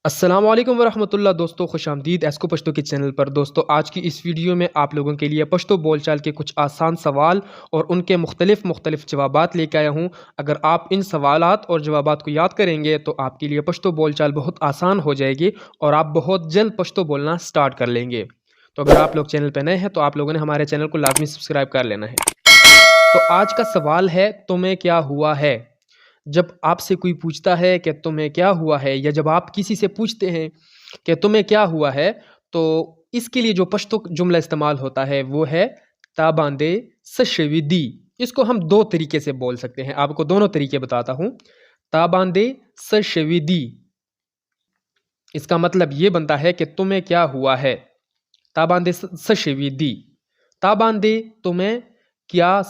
السلام علیکم ورحمۃ اللہ دوستو، خوش آمدید ایسکو پشتو کے چینل پر۔ دوستو آج کی اس ویڈیو میں آپ لوگوں کے لیے پشتو بول چال کے کچھ آسان سوال اور ان کے مختلف جوابات لے کے آیا ہوں۔ اگر آپ ان سوالات اور جوابات کو یاد کریں گے تو آپ کے لیے پشتو بول چال بہت آسان ہو جائے گی اور آپ بہت جلد پشتو بولنا سٹارٹ کر لیں گے۔ تو اگر آپ لوگ چینل پہ نئے ہیں تو آپ لوگوں نے ہمارے چینل کو لازمی سبسکرائب کر لینا ہے۔ تو آج کا سوال ہے، تمہیں کیا ہوا ہے؟ جب آپ سے کوئی پوچھتا ہے کہ تمہیں کیا ہوا ہے، یا جب آپ کسی سے پوچھتے ہیں کہ تمہیں کیا ہوا ہے، تو اس کے لیے جو پشتو جملہ استعمال ہوتا ہے وہ ہے تاباندے سشویدی۔ اس کو ہم دو طریقے سے بول سکتے ہیں، آپ کو دونوں طریقے بتاتا ہوں۔ تاباندے سشویدی، اس کا مطلب یہ بنتا ہے کہ تمہیں کیا ہوا ہے۔ تاباندے سشویدی، تاباندے تمہیں کیا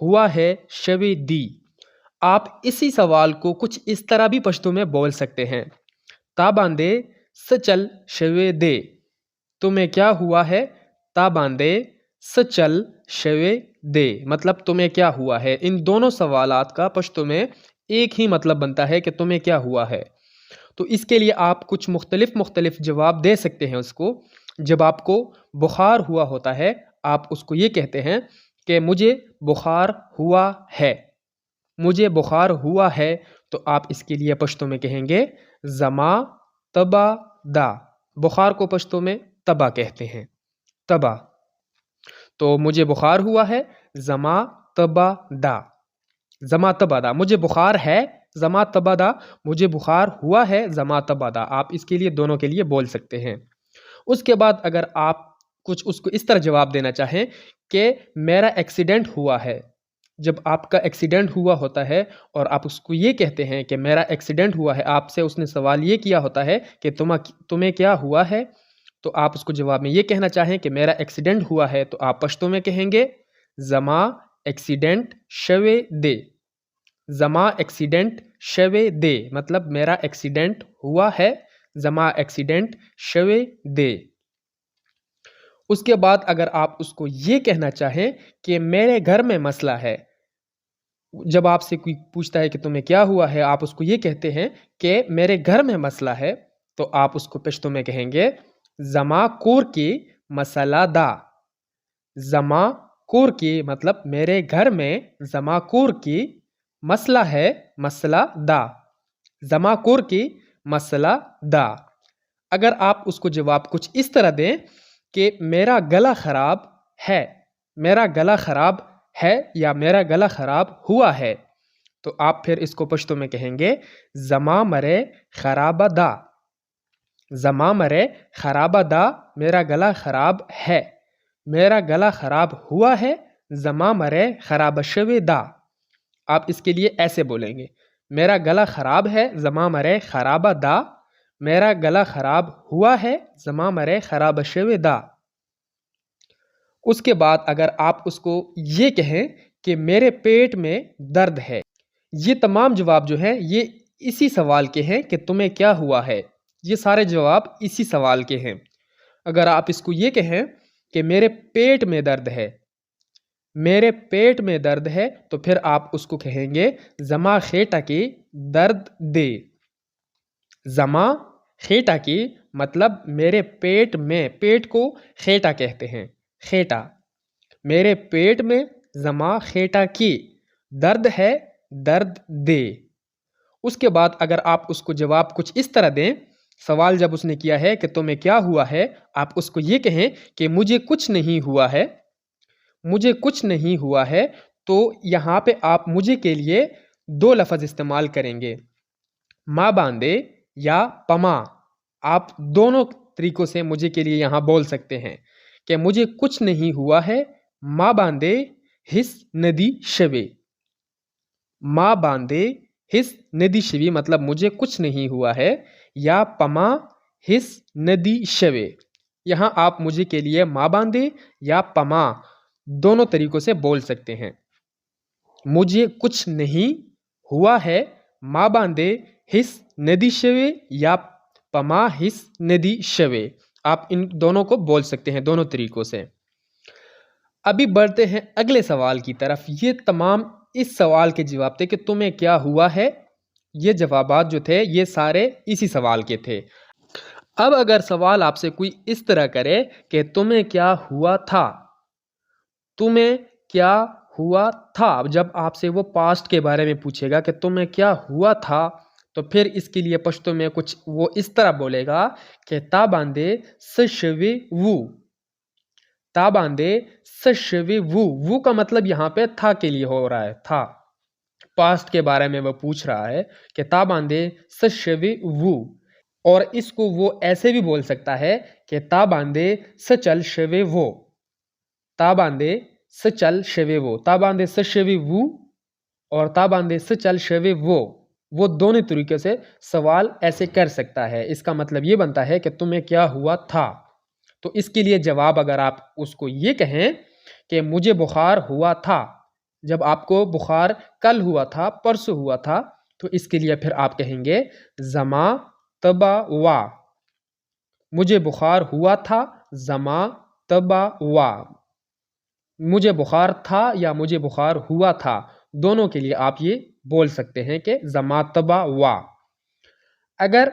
ہوا ہے، شویدی۔ آپ اسی سوال کو کچھ اس طرح بھی پشتو میں بول سکتے ہیں۔ تاباندے سچل شوے دے، تمہیں کیا ہوا ہے؟ تاباندے سچل شوے دے، مطلب تمہیں کیا ہوا ہے۔ ان دونوں سوالات کا پشتو میں ایک ہی مطلب بنتا ہے کہ تمہیں کیا ہوا ہے۔ تو اس کے لیے آپ کچھ مختلف جواب دے سکتے ہیں اس کو۔ جب آپ کو بخار ہوا ہوتا ہے، آپ اس کو یہ کہتے ہیں کہ مجھے بخار ہوا ہے، مجھے بخار ہوا ہے۔ تو آپ اس کے لیے پشتو میں کہیں گے زما تبا دا۔ بخار کو پشتو میں تبا کہتے ہیں، تبا۔ تو مجھے بخار ہوا ہے، زما تبا دا، زما تبا دا۔ مجھے بخار ہے، زما تبا دا۔ مجھے بخار ہوا ہے، زما تبا دا۔ آپ اس کے لیے دونوں کے لیے بول سکتے ہیں۔ اس کے بعد اگر آپ کچھ اس کو اس طرح جواب دینا چاہیں کہ میرا ایکسیڈنٹ ہوا ہے، جب آپ کا ایکسیڈنٹ ہوا ہوتا ہے اور آپ اس کو یہ کہتے ہیں کہ میرا ایکسیڈنٹ ہوا ہے، آپ سے اس نے سوال یہ کیا ہوتا ہے کہ تمہیں کیا ہوا ہے، تو آپ اس کو جواب میں یہ کہنا چاہیں کہ میرا ایکسیڈنٹ ہوا ہے، تو آپ پشتو میں کہیں گے زما ایکسیڈنٹ شوے دے، زما ایکسیڈنٹ شوے دے، مطلب میرا ایکسیڈنٹ ہوا ہے، زما ایکسیڈنٹ شوے دے۔ اس کے بعد اگر آپ اس کو یہ کہنا چاہیں کہ میرے گھر میں مسئلہ ہے، جب آپ سے کوئی پوچھتا ہے کہ تمہیں کیا ہوا ہے، آپ اس کو یہ کہتے ہیں کہ میرے گھر میں مسئلہ ہے، تو آپ اس کو پشتو میں کہیں گے زما کور کی مسئلہ دا۔ زما کور کی مطلب میرے گھر میں، زما کور کی مسئلہ ہے، مسئلہ دا، زما کور کی مسئلہ دا۔ اگر آپ اس کو جواب کچھ اس طرح دیں کہ میرا گلا خراب ہے، میرا گلا خراب ہے یا میرا گلا خراب ہوا ہے، تو آپ پھر اس کو پشتو میں کہیں گے زما مرے خراب دا، زما مرے خراب دا، میرا گلا خراب ہے، میرا گلا خراب ہوا ہے، زما مرے خراب شوے دا۔ آپ اس کے لیے ایسے بولیں گے میرا گلا خراب ہے، زما مرے خراب دا، میرا گلا خراب ہوا ہے، زما مرے خراب شوے دا۔ اس کے بعد اگر آپ اس کو یہ کہیں کہ میرے پیٹ میں درد ہے، یہ تمام جواب جو ہیں یہ اسی سوال کے ہیں کہ تمہیں کیا ہوا ہے۔ یہ سارے جواب اسی سوال کے ہیں۔ اگر آپ اس کو یہ کہیں کہ میرے پیٹ میں درد ہے، میرے پیٹ میں درد ہے، تو پھر آپ اس کو کہیں گے زما خیٹا کی درد دے۔ زما خیٹا کی مطلب میرے پیٹ میں، پیٹ کو خیٹا کہتے ہیں، خیٹا۔ میرے پیٹ میں زما خیٹا کی درد ہے، درد دے۔ اس کے بعد اگر آپ اس کو جواب کچھ اس طرح دیں، سوال جب اس نے کیا ہے کہ تمہیں کیا ہوا ہے، آپ اس کو یہ کہیں کہ مجھے کچھ نہیں ہوا ہے، مجھے کچھ نہیں ہوا ہے، تو یہاں پہ آپ مجھے کے لیے دو لفظ استعمال کریں گے، ماں باندے یا پما۔ آپ دونوں طریقوں سے مجھے کے لیے یہاں بول سکتے ہیں کہ مجھے کچھ نہیں ہوا ہے، ماں باندے ہس ندی شوے، ماں باندے ہس ندی شوی مطلب مجھے کچھ نہیں ہوا ہے، یا پما ہس ندی شوے۔ یہاں آپ مجھے کے لیے ماں باندے یا پما دونوں طریقوں سے بول سکتے ہیں۔ مجھے کچھ نہیں ہوا ہے، ماں باندے ہس ندی شوے یا پما ہس ندی شوے۔ آپ ان دونوں کو بول سکتے ہیں دونوں طریقوں سے۔ ابھی بڑھتے ہیں اگلے سوال کی طرف۔ یہ تمام اس سوال کے جواب تھے کہ تمہیں کیا ہوا ہے، یہ جوابات جو تھے یہ سارے اسی سوال کے تھے۔ اب اگر سوال آپ سے کوئی اس طرح کرے کہ تمہیں کیا ہوا تھا، تمہیں کیا ہوا تھا، جب آپ سے وہ پاسٹ کے بارے میں پوچھے گا کہ تمہیں کیا ہوا تھا، تو پھر اس کے لیے پشتو میں کچھ وہ اس طرح بولے گا کہ تاباندے سشوی وو، تاباندے سشوی وو، وو کا مطلب یہاں پہ تھا کے لیے ہو رہا ہے، تھا، پاسٹ کے بارے میں وہ پوچھ رہا ہے کہ تاباندے سشوی وو، اور اس کو وہ ایسے بھی بول سکتا ہے کہ تاباندے سچل شوی وہ، تاباندے سچل شوی وہ، تاباندے سشوی وو اور تاباندے سچل شوی وہ دونوں طریقے سے سوال ایسے کر سکتا ہے۔ اس کا مطلب یہ بنتا ہے کہ تمہیں کیا ہوا تھا، تو اس کے لیے جواب اگر آپ اس کو یہ کہیں کہ مجھے بخار ہوا تھا، جب آپ کو بخار کل ہوا تھا، پرسوں ہوا تھا، تو اس کے لیے پھر آپ کہیں گے زما تبا وا، مجھے بخار ہوا تھا، زما تبا وا، مجھے بخار تھا یا مجھے بخار ہوا تھا، دونوں کے لیے آپ یہ بول سکتے ہیں کہ زما تبا وا۔ اگر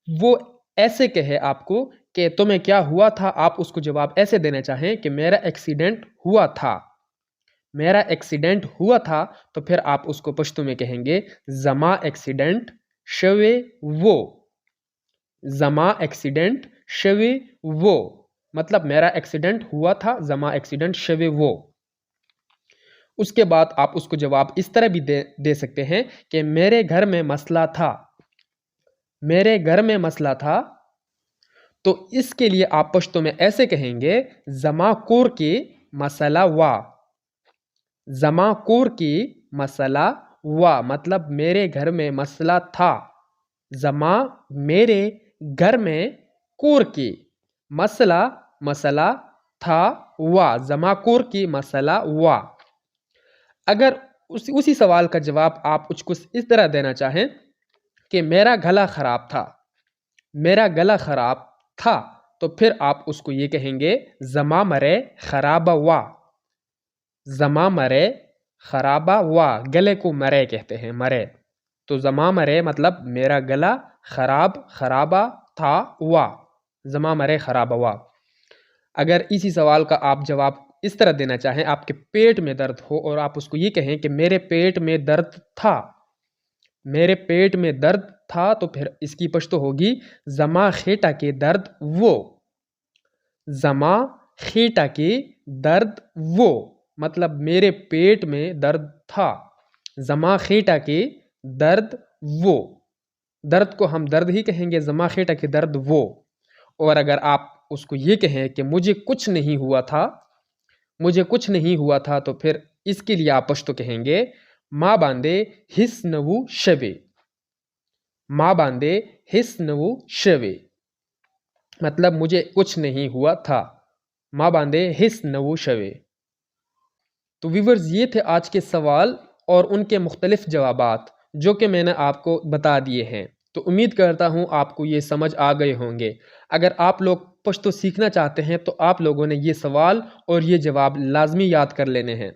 وہ ایسے کہے آپ کو کہ تمہیں کیا ہوا تھا، آپ اس کو جواب ایسے دینا چاہیں کہ میرا ایکسیڈنٹ ہوا تھا، میرا ایکسیڈنٹ ہوا تھا، تو پھر آپ اس کو پشتو میں کہیں گے زما ایکسیڈنٹ شوے وہ، زما ایکسیڈنٹ شوے وہ، مطلب میرا ایکسیڈنٹ ہوا تھا، زما ایکسیڈنٹ شوے وہ۔ اس کے بعد آپ اس کو جواب اس طرح بھی دے سکتے ہیں کہ میرے گھر میں مسئلہ تھا، میرے گھر میں مسئلہ تھا، تو اس کے لیے آپ پشتو میں ایسے کہیں گے زما کور کی مسئلہ وا، زما کور کی مسئلہ وا، مطلب میرے گھر میں مسئلہ تھا، زما میرے گھر میں کور کی مسئلہ تھا وا، زما کور کی مسئلہ وا۔ اگر اسی سوال کا جواب آپ کچھ اس طرح دینا چاہیں کہ میرا گلا خراب تھا، میرا گلا خراب تھا، تو پھر آپ اس کو یہ کہیں گے زما مرے خرابہ وا، زما مرے خرابہ وا، گلے کو مرے کہتے ہیں، مرے، تو زما مرے مطلب میرا گلا خرابہ تھا وا، زما مرے خرابہ وا۔ اگر اسی سوال کا آپ جواب اس طرح دینا چاہیں، آپ کے پیٹ میں درد ہو اور آپ اس کو یہ کہیں کہ میرے پیٹ میں درد تھا، میرے پیٹ میں درد تھا، تو پھر اس کی پشتو ہوگی زما خیٹا کے درد وہ، زما خیٹا کے درد وہ، مطلب میرے پیٹ میں درد تھا، زما خیٹا کے درد وہ، درد کو ہم درد ہی کہیں گے، زما خیٹا کے درد وہ۔ اور اگر آپ اس کو یہ کہیں کہ مجھے کچھ نہیں ہوا تھا، مجھے کچھ نہیں ہوا تھا، تو پھر اس کے لیے آپ پشتو کہیں گے ماں باندے ہس نوو شوے، ماں باندے ہس نوو شوے، مطلب مجھے کچھ نہیں ہوا تھا، ماں باندے ہس نوو شوے۔ تو ویورز یہ تھے آج کے سوال اور ان کے مختلف جوابات جو کہ میں نے آپ کو بتا دیے ہیں۔ تو امید کرتا ہوں آپ کو یہ سمجھ آ گئے ہوں گے۔ اگر آپ لوگ پشتو سیکھنا چاہتے ہیں تو آپ لوگوں نے یہ سوال اور یہ جواب لازمی یاد کر لینے ہیں۔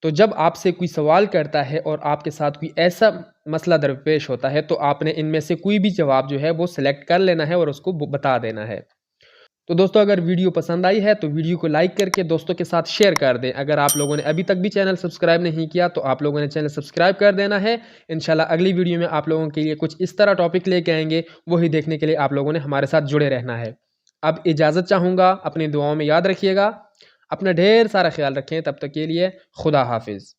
تو جب آپ سے کوئی سوال کرتا ہے اور آپ کے ساتھ کوئی ایسا مسئلہ درپیش ہوتا ہے تو آپ نے ان میں سے کوئی بھی جواب جو ہے وہ سلیکٹ کر لینا ہے اور اس کو بتا دینا ہے۔ تو دوستو اگر ویڈیو پسند آئی ہے تو ویڈیو کو لائک کر کے دوستوں کے ساتھ شیئر کر دیں۔ اگر آپ لوگوں نے ابھی تک بھی چینل سبسکرائب نہیں کیا تو آپ لوگوں نے چینل سبسکرائب کر دینا ہے۔ انشاءاللہ اگلی ویڈیو میں آپ لوگوں کے لیے کچھ اس طرح ٹاپک لے کے آئیں گے، وہی دیکھنے کے لیے آپ لوگوں نے ہمارے ساتھ جڑے رہنا ہے۔ اب اجازت چاہوں گا، اپنی دعاؤں میں یاد رکھیے گا، اپنا ڈھیر سارا خیال رکھیں، تب تک کے لیے خدا حافظ۔